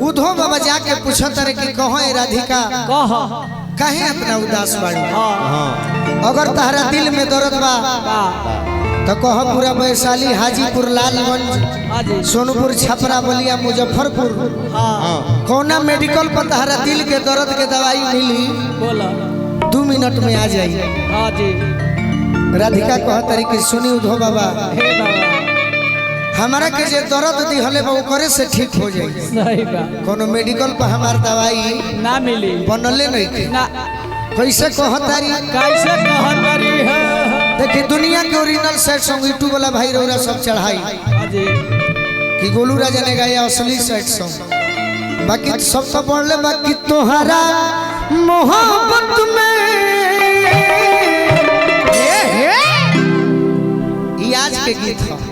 उधो बाबा जाके पूछत रे कि कहो राधिका कहे अपना उदास बाड़ी। अगर तहरा दिल में दर्द बा तो कह पूरा वैशाली, हाजीपुर, लालगंज, सोनपुर, छपरा, बलिया, मुजफ्फरपुर कौना मेडिकल पर तहरा दिल के दर्द के दवाई मिली 2 मिनट में आ जाई। राधिका कह तरीके सुनी उधो बाबा हमारा के जे दर्द दिहले बा करे से ठीक हो जाई। कोनो मेडिकल पर हमार दवाई ना मिली बनले नहीं ना। कैसे कहतारी है देखिए दुनिया के ओरिजिनल सैड सॉन्ग यूट्यूब वाला भाई रोरा सब चढ़ाई कि गोलू राजा ने गाया असली सैड सॉन्ग। बाकी सब तो बोलले बाकी तोहरा मोहब्बत में ये आज के गीत है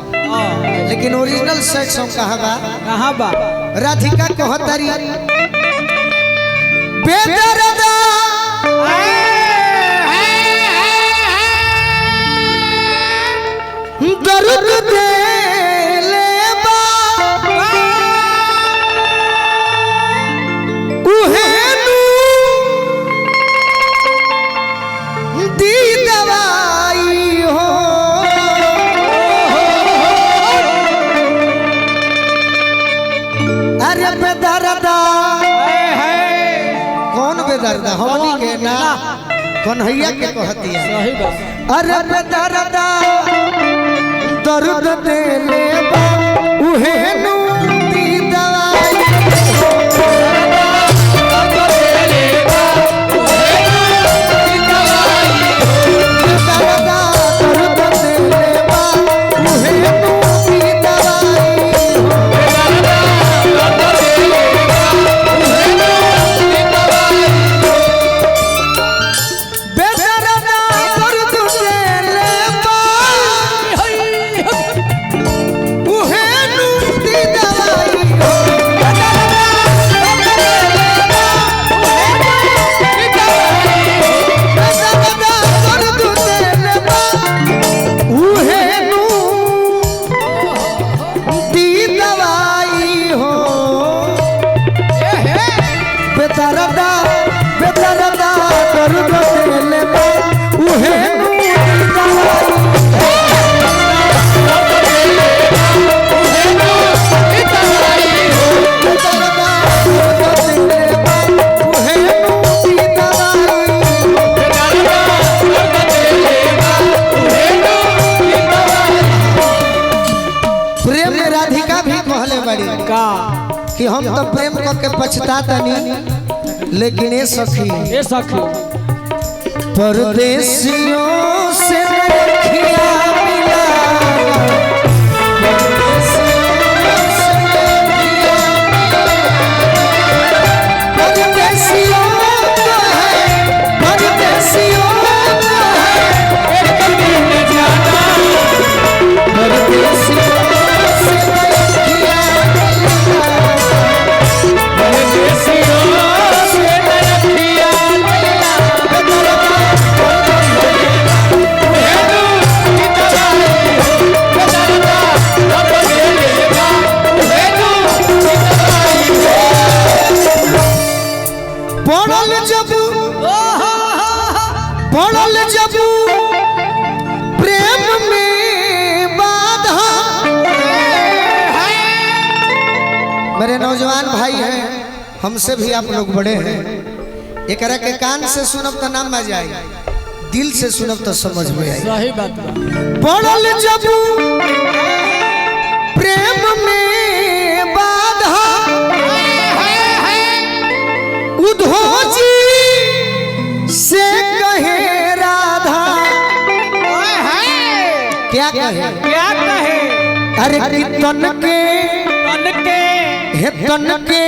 लेकिन ओरिजिनल सैड सॉन्ग कहाँ बा राधिका कहतारी बेदर्दा दर्द दे ले बा उहेनु दी दवाई हो। अरे बेदर्दा कौन बेदर्दा हमनी के ना कन्हैया के कहती है। अरे बेदर्दा दर्द दे ले बा उहेनु दी दवाई कि हम तो प्रेम करके पछताता नहीं लेकिन ये सखी परदेसियों से रखिया मिला पड़ल जब प्रेम में बाधा। मेरे नौजवान भाई हैं हमसे भी आप लोग बड़े हैं एक के कान से सुनब तो नाम आ जाए दिल से सुनब तो समझ में आए। सही बात पड़ल जब प्रेम में बाधा उधो जी से कहे राधा क्या कहे अरे तन के तन के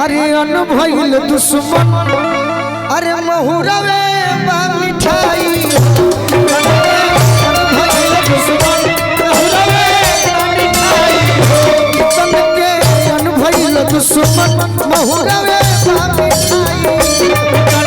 अरे अनुभव दुश्मन अरे महुरवे बा मिठाई तन के अनुभव दुश्मन महुरवे बा मिठाई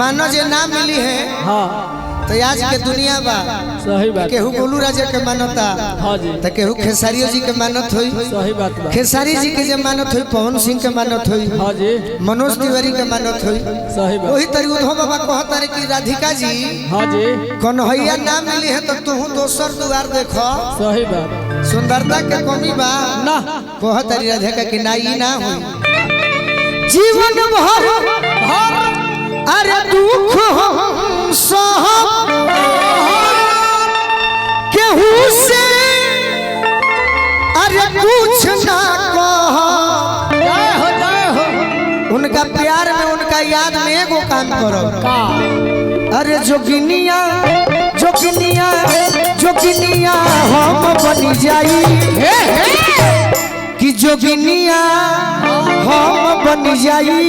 मानो जे ना मिली है हाँ तो आज के दुनिया बा सही बात केहू गोलू राजा के मानता हाँ जी तो केहू खेसारियो जी के मानत होई सही बात बा खेसारी जी के जे मानत होई पवन सिंह के मानत होई हाँ जी मनोज तिवारी के मानत होई सही बात वही तरी उद्धव बाबा कहता रे कि राधिका जी हाँ जी कन्हैया ना मिली है तो तू दोसर दुआर देखो सही बात सुंदरता के कमी बा ना कहता रे राधिका कि ना ई ना होई जीवन भर अरे दुख हम सहब केहू से अरे कुछ ना कह जय हो उनका प्यार में उनका याद में एगो काम करो का अरे जोगिनिया जोगिनिया जोगिनिया हम बनी जाई कि जोगिनिया हम बनी जाई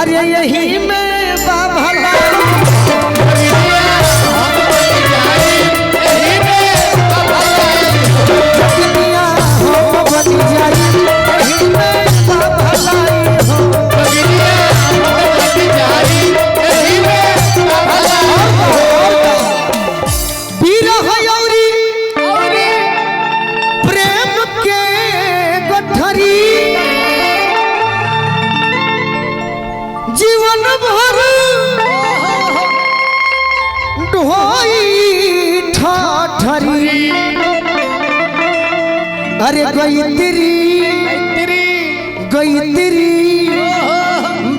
अरे यही में बाभला जोगिनिया हम बनी जाई यही में बाभला प्रेम के गठरी जीवन भर ढोई ठाठरी अरे गईतिरी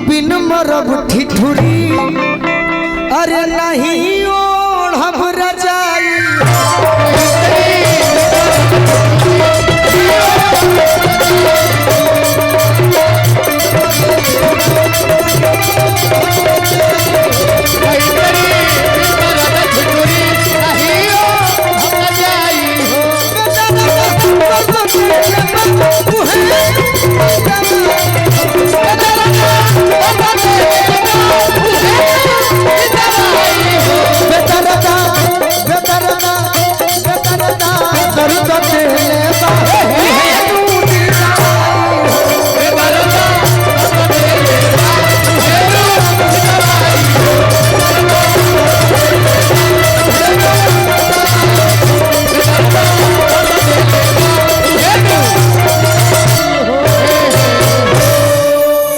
बिन मरब ठिठुरी अरे नहीं ओढ़ब रजाई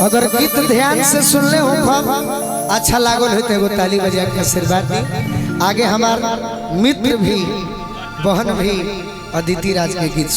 अगर गीत ध्यान से सुन ले हो खूब अच्छा लागल होते एगो ताली बजा के आशीर्वाद दी आगे हमार मित्र भी बहन भी अदिति राज के गीत